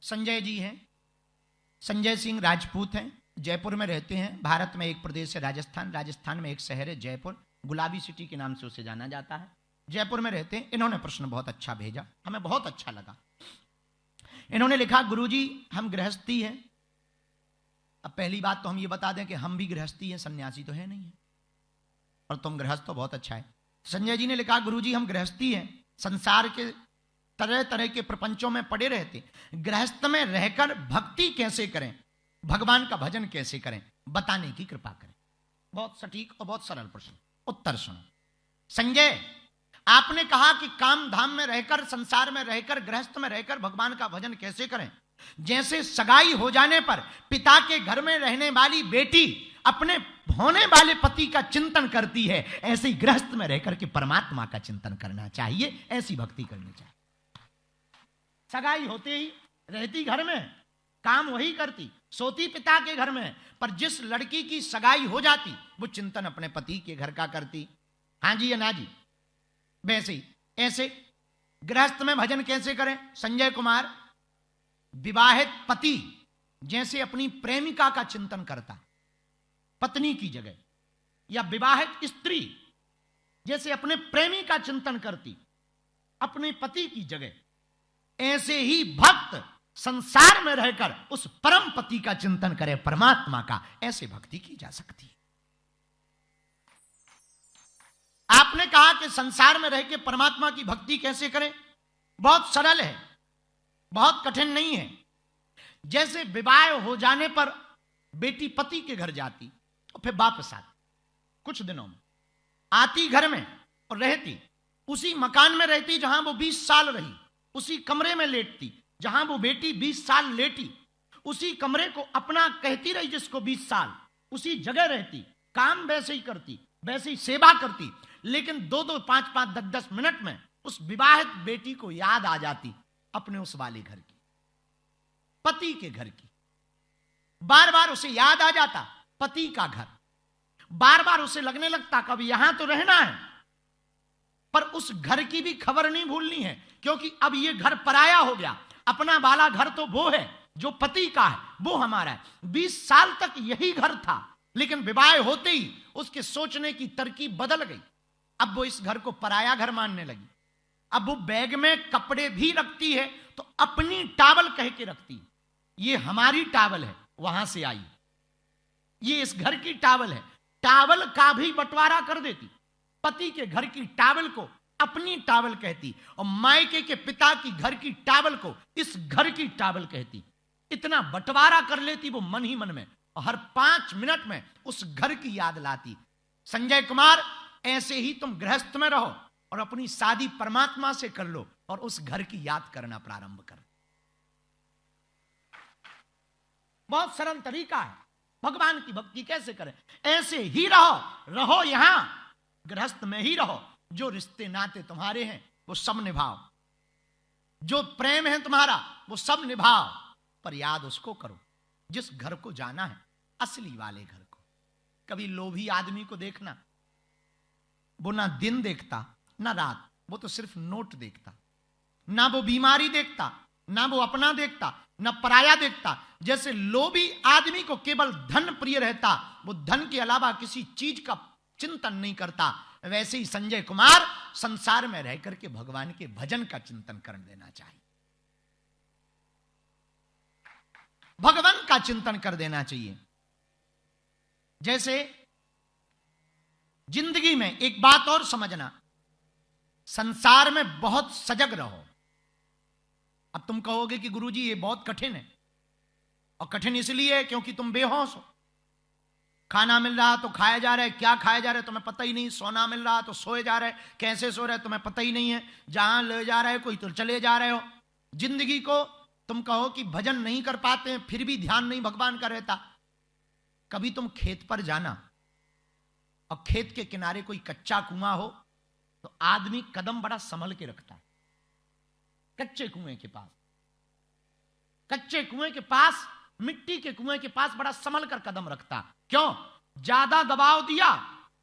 संजय जी हैं, संजय सिंह राजपूत हैं, जयपुर में रहते हैं। भारत में एक प्रदेश है राजस्थान, राजस्थान में एक शहर है जयपुर, गुलाबी सिटी के नाम से उसे जाना जाता है। जयपुर में रहते हैं। इन्होंने प्रश्न बहुत अच्छा भेजा, हमें बहुत अच्छा लगा। इन्होंने लिखा, गुरुजी हम गृहस्थी हैं। अब पहली बात तो हम ये बता दें कि हम भी गृहस्थी हैं, सन्यासी तो है नहीं है, और तुम गृहस्थ तो बहुत अच्छा है। संजय जी ने लिखा, गुरुजी हम गृहस्थी हैं, संसार के तरह तरह के प्रपंचों में पड़े रहते, गृहस्थ में रहकर भक्ति कैसे करें, भगवान का भजन कैसे करें, बताने की कृपा करें। बहुत सटीक और बहुत सरल प्रश्न। उत्तर सुनो। संजय, आपने कहा कि काम धाम में रहकर, संसार में रहकर, गृहस्थ में रहकर भगवान का भजन कैसे करें। जैसे सगाई हो जाने पर पिता के घर में रहने वाली बेटी अपने होने वाले पति का चिंतन करती है, ऐसे ही गृहस्थ में रहकर के परमात्मा का चिंतन करना चाहिए, ऐसी भक्ति करनी चाहिए। सगाई होते ही रहती घर में, काम वही करती, सोती पिता के घर में, पर जिस लड़की की सगाई हो जाती वो चिंतन अपने पति के घर का करती। हाँ जी या ना जी। वैसे ही ऐसे गृहस्थ में भजन कैसे करें। संजय कुमार, विवाहित पति जैसे अपनी प्रेमिका का चिंतन करता पत्नी की जगह, या विवाहित स्त्री जैसे अपने प्रेमी का चिंतन करती अपने पति की जगह, ऐसे ही भक्त संसार में रहकर उस परम पति का चिंतन करे, परमात्मा का। ऐसे भक्ति की जा सकती है। आपने कहा कि संसार में रह के परमात्मा की भक्ति कैसे करें। बहुत सरल है, बहुत कठिन नहीं है। जैसे विवाह हो जाने पर बेटी पति के घर जाती और फिर वापस आती, कुछ दिनों में आती घर में और रहती, उसी मकान में रहती जहां वो 20 साल रही, उसी कमरे में लेटती जहां वो बेटी 20 साल लेटी, उसी कमरे को अपना कहती रही जिसको 20 साल, उसी जगह रहती, काम वैसे ही करती, वैसे ही सेवा करती, लेकिन 2-2, 5-5, 10-10 मिनट में उस विवाहित बेटी को याद आ जाती अपने उस वाले घर की, पति के घर की। बार बार उसे याद आ जाता पति का घर, बार बार उसे लगने लगता कभी यहां तो रहना है, पर उस घर की भी खबर नहीं भूलनी है, क्योंकि अब ये घर पराया हो गया। अपना वाला घर तो वो है जो पति का है, वो हमारा है। 20 साल तक यही घर था, लेकिन विवाह होते ही उसके सोचने की तरकीब बदल गई। अब वो इस घर को पराया घर मानने लगी। अब वो बैग में कपड़े भी रखती है तो अपनी टावल कह के रखती है, ये हमारी टावल है, वहां से आई, ये इस घर की टावल है। टावल का भी बंटवारा कर देती, पति के घर की टावल को अपनी टावल कहती, और मायके के पिता की घर की टावल को इस घर की टावल कहती। इतना बंटवारा कर लेती वो मन ही मन में, और हर 5 मिनट में उस घर की याद लाती। संजय कुमार, ऐसे ही तुम गृहस्थ में रहो और अपनी शादी परमात्मा से कर लो और उस घर की याद करना प्रारंभ कर। बहुत सरल तरीका है भगवान की भक्ति कैसे करें। ऐसे ही रहो यहां गृहस्थ में ही रहो। जो रिश्ते नाते तुम्हारे हैं वो सब निभाओ, जो प्रेम है तुम्हारा वो सब निभाओ, पर याद उसको करो जिस घर को जाना है, असली वाले घर को। कभी लोभी आदमी को देखना, वो ना दिन देखता ना रात, वो तो सिर्फ नोट देखता, ना वो बीमारी देखता, ना वो अपना देखता, ना पराया देखता। जैसे लोभी आदमी को केवल धन प्रिय रहता, वो धन के अलावा किसी चीज का चिंतन नहीं करता, वैसे ही संजय कुमार संसार में रह करके भगवान के भजन का चिंतन कर देना चाहिए, भगवान का चिंतन कर देना चाहिए। जैसे जिंदगी में एक बात और समझना, संसार में बहुत सजग रहो। अब तुम कहोगे कि गुरुजी ये बहुत कठिन है, और कठिन इसलिए है क्योंकि तुम बेहोश हो। खाना मिल रहा तो खाया जा रहा है, क्या खाया जा रहा है तुम्हें पता ही नहीं, सोना मिल रहा तो सोए जा रहे, कैसे सो रहे तुम्हें पता ही नहीं है, जहां ले जा रहे हो कोई तो चले जा रहे हो। जिंदगी को तुम कहो कि भजन नहीं कर पाते हैं, फिर भी ध्यान नहीं भगवान का रहता। कभी तुम खेत पर जाना और खेत के किनारे कोई कच्चा कुआं हो तो आदमी कदम बड़ा संभल के रखता है। कच्चे कुएं के पास, कच्चे कुएं के पास, मिट्टी के कुएं के पास बड़ा संभल कर कदम रखता। क्यों? ज्यादा दबाव दिया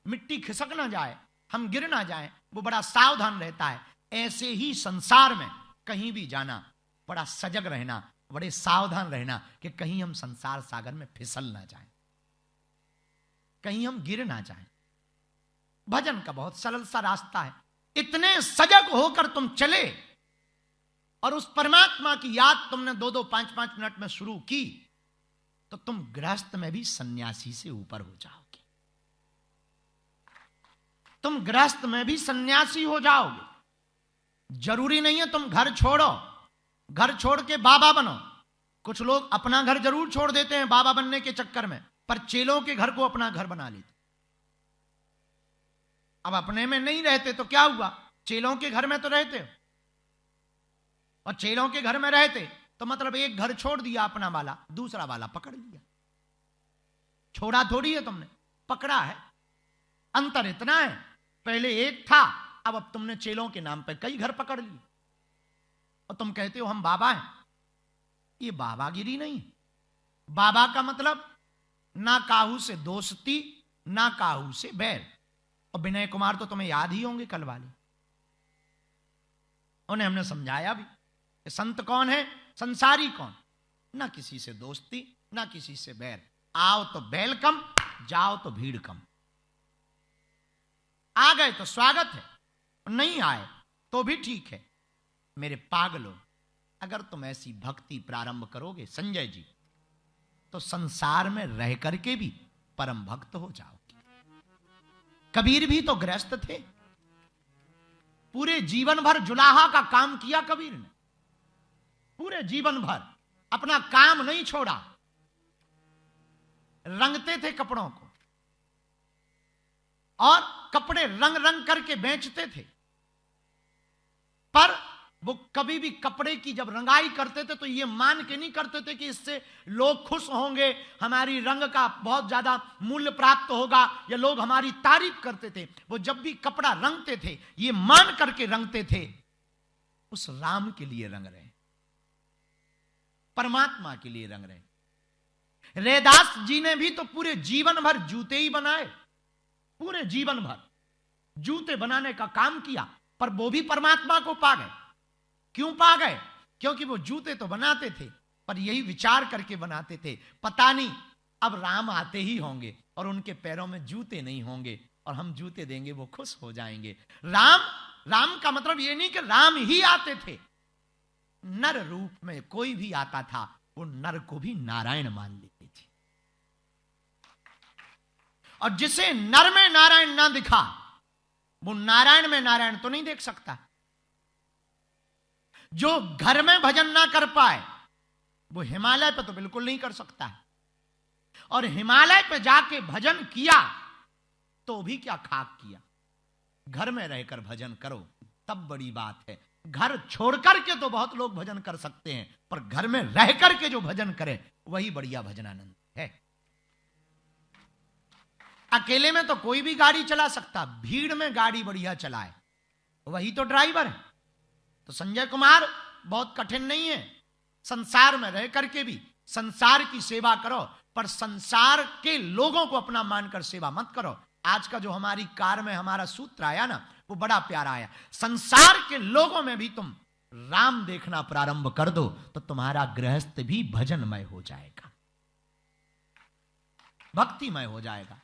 मिट्टी खिसक ना जाए, हम गिर ना जाए, वो बड़ा सावधान रहता है। ऐसे ही संसार में कहीं भी जाना बड़ा सजग रहना, बड़े सावधान रहना कि कहीं हम संसार सागर में फिसल ना जाएं, कहीं हम गिर ना जाएं। भजन का बहुत सरल सा रास्ता है। इतने सजग होकर तुम चले और उस परमात्मा की याद तुमने 2-2, 5-5 मिनट में शुरू की तो तुम गृहस्थ में भी सन्यासी से ऊपर हो जाओगे। तुम गृहस्थ में भी सन्यासी हो जाओगे। जरूरी नहीं है तुम घर छोड़ो, घर छोड़ के बाबा बनो। कुछ लोग अपना घर जरूर छोड़ देते हैं बाबा बनने के चक्कर में, पर चेलों के घर को अपना घर बना लेते। अब अपने में नहीं रहते तो क्या हुआ, चेलों के घर में तो रहते हो, और चेलों के घर में रहते तो मतलब एक घर छोड़ दिया अपना वाला, दूसरा वाला पकड़ लिया। छोड़ा थोड़ी है तुमने, पकड़ा है। अंतर इतना है, पहले एक था, अब तुमने चेलों के नाम पे कई घर पकड़ लिए और तुम कहते हो हम बाबा हैं। ये बाबागिरी नहीं। बाबा का मतलब ना काहू से दोस्ती, ना काहू से बैर। और विनय कुमार तो तुम्हें याद ही होंगे कल वाले, उन्हें हमने समझाया भी कि संत कौन है, संसारी कौन। ना किसी से दोस्ती, ना किसी से बैर। आओ तो बैल कम, जाओ तो भीड़ कम। आ गए तो स्वागत है, नहीं आए तो भी ठीक है। मेरे पागलों, अगर तुम ऐसी भक्ति प्रारंभ करोगे संजय जी, तो संसार में रह करके भी परम भक्त हो जाओगे। कबीर भी तो गृहस्थ थे, पूरे जीवन भर जुलाहा का काम किया कबीर ने। पूरे जीवन भर अपना काम नहीं छोड़ा, रंगते थे कपड़ों को और कपड़े रंग रंग करके बेचते थे। पर वो कभी भी कपड़े की जब रंगाई करते थे तो ये मान के नहीं करते थे कि इससे लोग खुश होंगे, हमारी रंग का बहुत ज्यादा मूल्य प्राप्त होगा, या लोग हमारी तारीफ करते थे। वो जब भी कपड़ा रंगते थे ये मान करके रंगते थे, उस राम के लिए रंग रहे, परमात्मा के लिए रंग रहे। रैदास जी ने भी तो पूरे जीवन भर जूते ही बनाए, पूरे जीवन भर जूते बनाने का काम किया, पर वो भी परमात्मा को पा गए। क्यों पा गए? क्योंकि वो जूते तो बनाते थे पर यही विचार करके बनाते थे, पता नहीं अब राम आते ही होंगे और उनके पैरों में जूते नहीं होंगे और हम जूते देंगे वो खुश हो जाएंगे। राम का मतलब ये नहीं कि राम ही आते थे, नर रूप में कोई भी आता था वो नर को भी नारायण मान लेते थे। और जिसे नर में नारायण ना दिखा वो नारायण में नारायण तो नहीं देख सकता। जो घर में भजन ना कर पाए वो हिमालय पे तो बिल्कुल नहीं कर सकता है, और हिमालय पे जाके भजन किया तो भी क्या खाक किया। घर में रहकर भजन करो तब बड़ी बात है। घर छोड़कर के तो बहुत लोग भजन कर सकते हैं, पर घर में रह करके जो भजन करे वही बढ़िया भजनानंद है। अकेले में तो कोई भी गाड़ी चला सकता, भीड़ में गाड़ी बढ़िया चलाए वही तो ड्राइवर है। तो संजय कुमार बहुत कठिन नहीं है, संसार में रह करके भी संसार की सेवा करो, पर संसार के लोगों को अपना मानकर सेवा मत करो। आज का जो हमारी कार में हमारा सूत्र आया ना वो बड़ा प्यारा आया, संसार के लोगों में भी तुम राम देखना प्रारंभ कर दो तो तुम्हारा गृहस्थ भी भजनमय हो जाएगा, भक्तिमय हो जाएगा।